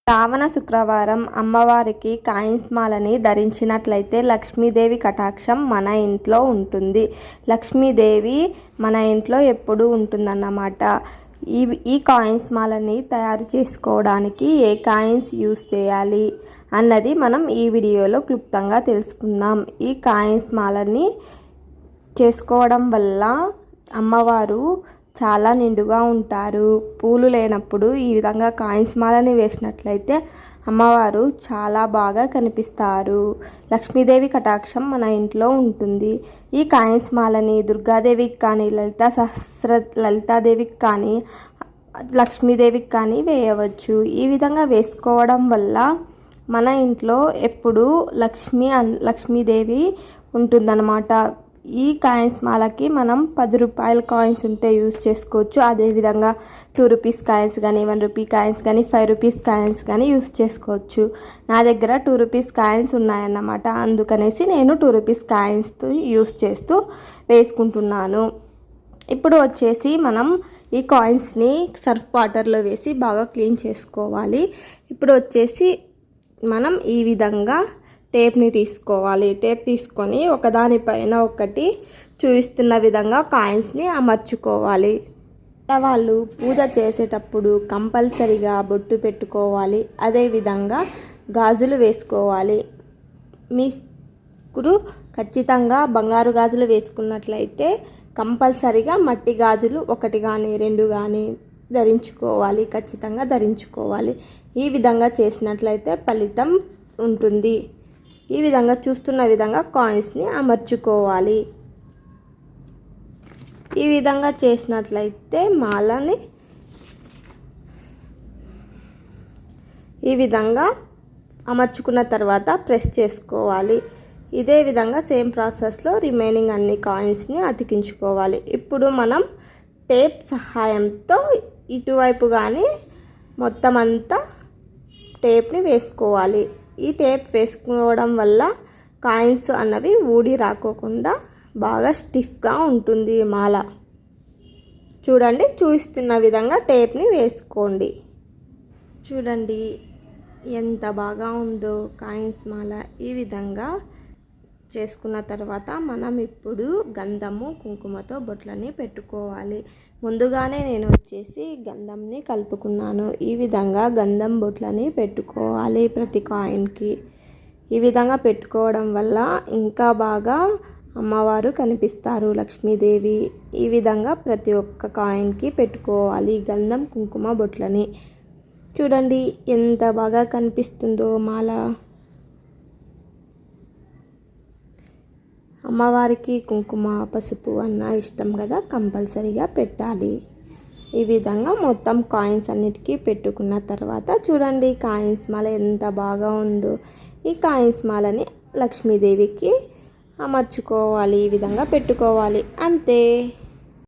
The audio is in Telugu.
శ్రావణ శుక్రవారం అమ్మవారికి కాయిన్స్ మాలని ధరించినట్లయితే లక్ష్మీదేవి కటాక్షం మన ఇంట్లో ఉంటుంది. లక్ష్మీదేవి మన ఇంట్లో ఎప్పుడూ ఉంటుందన్నమాట. ఈ కాయిన్స్ మాలని తయారు చేసుకోవడానికి ఏ కాయిన్స్ యూస్ చేయాలి అన్నది మనం ఈ వీడియోలో క్లుప్తంగా తెలుసుకుందాం. ఈ కాయిన్స్ మాలని చేసుకోవడం వల్ల అమ్మవారు చాలా నిండుగా ఉంటారు. పూలు లేనప్పుడు ఈ విధంగా కాయిన్స్ మాలని వేసినట్లయితే అమ్మవారు చాలా బాగా కనిపిస్తారు. లక్ష్మీదేవి కటాక్షం మన ఇంట్లో ఉంటుంది. ఈ కాయిన్స్ మాలని దుర్గాదేవికి కానీ, లలితాదేవికి కానీ, లక్ష్మీదేవికి కానీ వేయవచ్చు. ఈ విధంగా వేసుకోవడం వల్ల మన ఇంట్లో ఎప్పుడూ లక్ష్మీదేవి ఉంటుందన్నమాట. ఈ కాయిన్స్ మాలకి మనం 10 రూపాయల కాయిన్స్ ఉంటే యూజ్ చేసుకోవచ్చు. అదేవిధంగా 2 రూపీస్ కాయిన్స్ కానీ, 1 రూపీ కాయిన్స్ కానీ, 5 రూపీస్ కాయిన్స్ కానీ యూజ్ చేసుకోవచ్చు. నా దగ్గర 2 రూపీస్ కాయిన్స్ ఉన్నాయన్నమాట. అందుకనేసి నేను 2 రూపీస్ కాయిన్స్తో యూజ్ చేస్తూ వేసుకుంటున్నాను. ఇప్పుడు వచ్చేసి మనం ఈ కాయిన్స్ని సర్ఫ్ వాటర్లో వేసి బాగా క్లీన్ చేసుకోవాలి. ఇప్పుడు వచ్చేసి మనం ఈ విధంగా టేప్ని తీసుకోవాలి. టేప్ తీసుకొని ఒకదానిపైన ఒకటి చూపిస్తున్న విధంగా కాయిన్స్ని అమర్చుకోవాలి. వాళ్ళు పూజ చేసేటప్పుడు కంపల్సరిగా బొట్టు పెట్టుకోవాలి. అదేవిధంగా గాజులు వేసుకోవాలి. మీరు ఖచ్చితంగా బంగారు గాజులు వేసుకున్నట్లయితే కంపల్సరిగా మట్టి గాజులు 1 కానీ 2 కానీ ధరించుకోవాలి. ఖచ్చితంగా ధరించుకోవాలి. ఈ విధంగా చేసినట్లయితే ఫలితం ఉంటుంది. ఈ విధంగా చూస్తున్న విధంగా కాయిన్స్ని అమర్చుకోవాలి. ఈ విధంగా చేసినట్లయితే మాలని ఈ విధంగా అమర్చుకున్న తర్వాత ప్రెస్ చేసుకోవాలి. ఇదే విధంగా సేమ్ ప్రాసెస్లో రిమైనింగ్ అన్ని కాయిన్స్ని అతికించుకోవాలి. ఇప్పుడు మనం టేప్ సహాయంతో ఇటువైపు కానీ మొత్తం అంతా టేప్ని వేసుకోవాలి. ఈ టేప్ వేసుకోవడం వల్ల కాయిన్స్ అన్నవి ఊడి రాకోకుండా బాగా స్టిఫ్గా ఉంటుంది మాల. చూడండి, చూస్తున్న విధంగా టేప్ని వేసుకోండి. చూడండి ఎంత బాగా ఉందో కాయిన్స్ మాల. ఈ విధంగా చేసుకున్న తర్వాత మనం ఇప్పుడు గంధము కుంకుమతో బొట్లని పెట్టుకోవాలి. ముందుగానే నేను వచ్చేసి గంధంని కలుపుకున్నాను. ఈ విధంగా గంధం బొట్లని పెట్టుకోవాలి ప్రతి కాయిన్కి. ఈ విధంగా పెట్టుకోవడం వల్ల ఇంకా బాగా అమ్మవారు కనిపిస్తారు, లక్ష్మీదేవి. ఈ విధంగా ప్రతి ఒక్క కాయిన్కి పెట్టుకోవాలి గంధం కుంకుమ బొట్లని. చూడండి ఎంత బాగా కనిపిస్తుందో మాల. అమ్మవారికి కుంకుమ పసుపు అన్న ఇష్టం కదా, కంపల్సరీగా పెట్టాలి. ఈ విధంగా మొత్తం కాయిన్స్ అన్నిటికీ పెట్టుకున్న తర్వాత చూడండి కాయిన్స్ మాల ఎంత బాగా ఉందో. ఈ కాయిన్స్ మాలని లక్ష్మీదేవికి అమర్చుకోవాలి. ఈ విధంగా పెట్టుకోవాలి. అంతే.